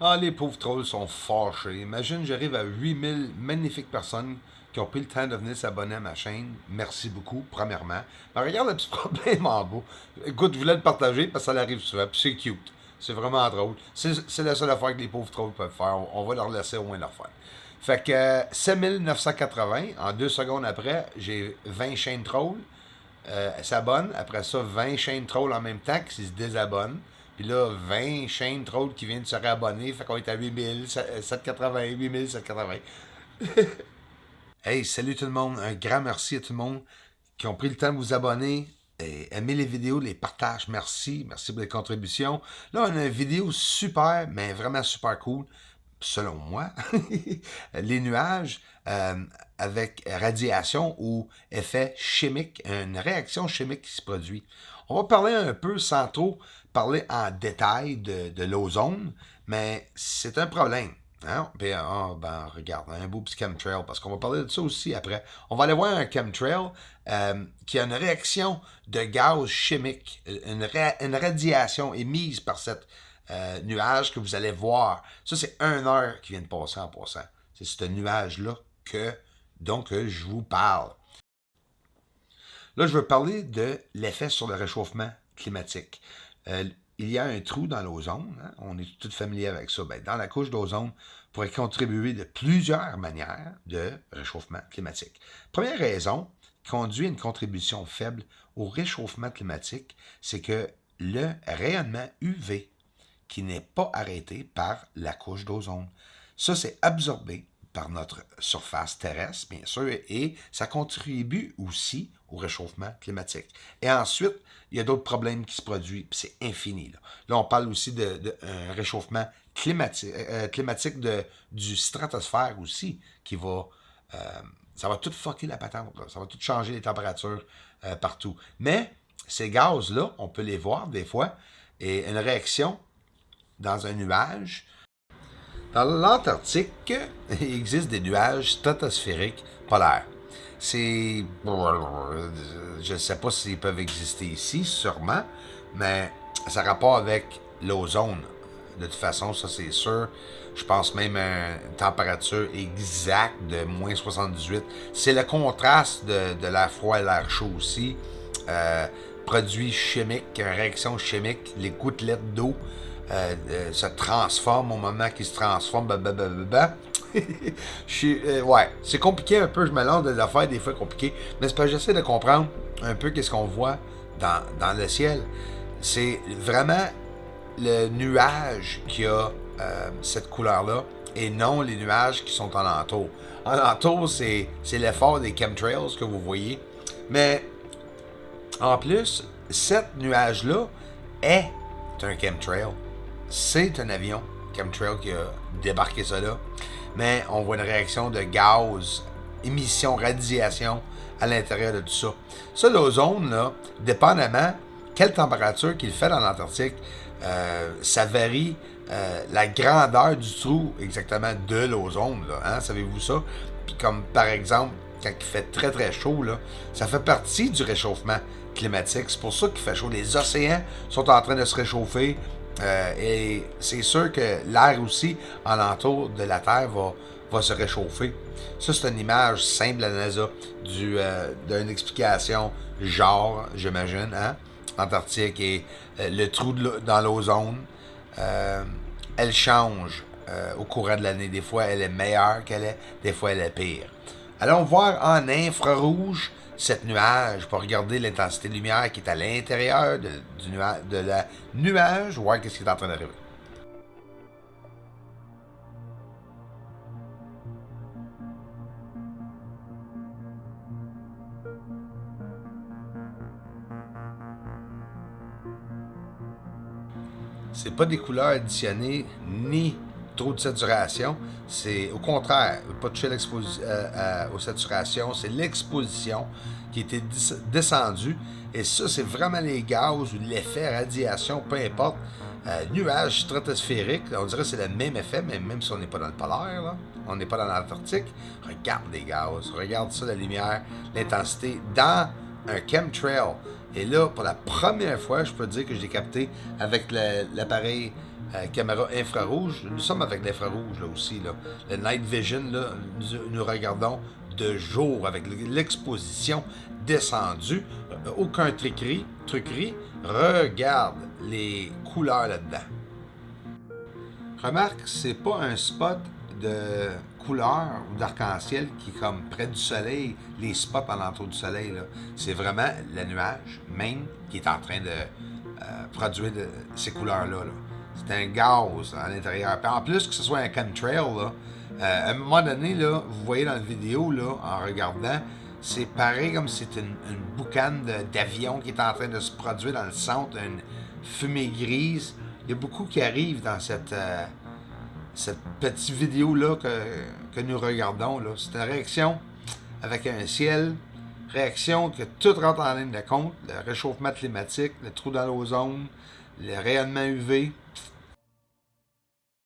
Ah, les pauvres trolls sont fâchés. Imagine, j'arrive à 8000 magnifiques personnes qui ont pris le temps de venir s'abonner à ma chaîne. Merci beaucoup, premièrement. Mais regarde le petit problème en bas. Écoute, je voulais le partager parce que ça arrive souvent. Puis c'est cute. C'est vraiment drôle. C'est la seule affaire que les pauvres trolls peuvent faire. On va leur laisser au moins leur faire. Fait que 7980, en 2 secondes après, j'ai 20 chaînes trolls. S'abonnent. Après ça, 20 chaînes trolls en même temps qui se désabonnent. Puis là, 20 chaînes trolls qui viennent de se réabonner. Fait qu'on est à 8780, 8780. Hey, salut tout le monde. Un grand merci à tout le monde qui ont pris le temps de vous abonner. Et aimer les vidéos, les partages. Merci. Merci pour les contributions. Là, on a une vidéo super, mais vraiment super cool, selon moi. Les nuages avec radiation ou effet chimique, une réaction chimique qui se produit. On va parler un peu, sans trop parler en détail de l'ozone, mais c'est un problème. Hein? Puis, ben, regarde, un beau petit chemtrail, parce qu'on va parler de ça aussi après. On va aller voir un chemtrail qui a une réaction de gaz chimique, une radiation émise par cette nuage que vous allez voir. Ça, c'est 1 heure qui vient de passer en passant. C'est ce nuage-là dont je vous parle. Là, je veux parler de l'effet sur le réchauffement climatique. Il y a un trou dans l'ozone, hein? On est tous familiers avec ça. Ben, dans la couche d'ozone, pourrait contribuer de plusieurs manières de réchauffement climatique. Première raison qui conduit à une contribution faible au réchauffement climatique, c'est que le rayonnement UV qui n'est pas arrêté par la couche d'ozone. Ça, c'est absorbé par notre surface terrestre, bien sûr, et ça contribue aussi au réchauffement climatique. Et ensuite, il y a d'autres problèmes qui se produisent, puis c'est infini. Là, on parle aussi d'un réchauffement climatique du stratosphère aussi, qui va... ça va tout fucker la patente, là. Ça va tout changer les températures partout. Mais ces gaz-là, on peut les voir des fois, et une réaction dans un nuage. Dans l'Antarctique, il existe des nuages stratosphériques polaires. Je ne sais pas s'ils peuvent exister ici, sûrement, mais ça a rapport avec l'ozone. De toute façon, ça c'est sûr. Je pense même à une température exacte de moins 78. C'est le contraste de l'air froid et l'air chaud aussi. Produits chimiques, réactions chimiques, les gouttelettes d'eau se transforment au moment qu'ils se transforment. Ouais, c'est compliqué un peu, je me lance des affaires des fois compliquées, mais c'est parce que j'essaie de comprendre un peu qu'est-ce qu'on voit dans le ciel. C'est vraiment le nuage qui a cette couleur-là et non les nuages qui sont alentour. Alentour, c'est l'effort des chemtrails que vous voyez. Mais en plus, cet nuage-là est un chemtrail. C'est un avion chemtrail qui a débarqué ça là. Mais on voit une réaction de gaz, émission, radiation à l'intérieur de tout ça. Ça, l'ozone, là, dépendamment quelle température qu'il fait dans l'Antarctique, ça varie la grandeur du trou exactement de l'ozone. Là, hein? Savez-vous ça? Puis comme par exemple, quand il fait très très chaud, là, ça fait partie du réchauffement climatique. C'est pour ça qu'il fait chaud. Les océans sont en train de se réchauffer. Et c'est sûr que l'air aussi alentour de la Terre va se réchauffer. Ça, c'est une image simple à la NASA d'une explication genre, j'imagine, hein? Antarctique et le trou dans l'ozone. Elle change au courant de l'année. Des fois, elle est meilleure qu'elle est, des fois, elle est pire. Allons voir en infrarouge cette nuage pour regarder l'intensité de lumière qui est à l'intérieur de la nuage, voir qu'est-ce qui est en train d'arriver. C'est pas des couleurs additionnées ni trop de saturation. C'est au contraire, pas toucher aux saturations, c'est l'exposition qui était descendue. Et ça, c'est vraiment les gaz ou l'effet radiation, peu importe. Nuages stratosphériques, on dirait que c'est le même effet, mais même si on n'est pas dans le polaire, là, on n'est pas dans l'Antarctique, regarde les gaz, regarde ça, la lumière, l'intensité. Dans un chemtrail, Et là, pour la première fois, je peux dire que je l'ai capté avec l'appareil caméra infrarouge. Nous sommes avec l'infrarouge là aussi. Là. Le Night Vision, là, nous regardons de jour avec l'exposition descendue. Aucun truquerie. Regarde les couleurs là-dedans. Remarque, c'est pas un spot de couleur ou d'arc-en-ciel qui est comme près du soleil, les spots alentour du soleil. Là. C'est vraiment le nuage même qui est en train de produire ces couleurs-là. Là. C'est un gaz à l'intérieur. Puis en plus que ce soit un chemtrail, là, à un moment donné, là, vous voyez dans la vidéo, là, en regardant, c'est pareil comme si c'était une boucane d'avion qui est en train de se produire dans le centre, une fumée grise. Il y a beaucoup qui arrivent dans cette petite vidéo-là que nous regardons. Là. C'est une réaction avec un ciel, réaction que tout rentre en ligne de compte, le réchauffement climatique, le trou dans l'ozone, le rayonnement UV.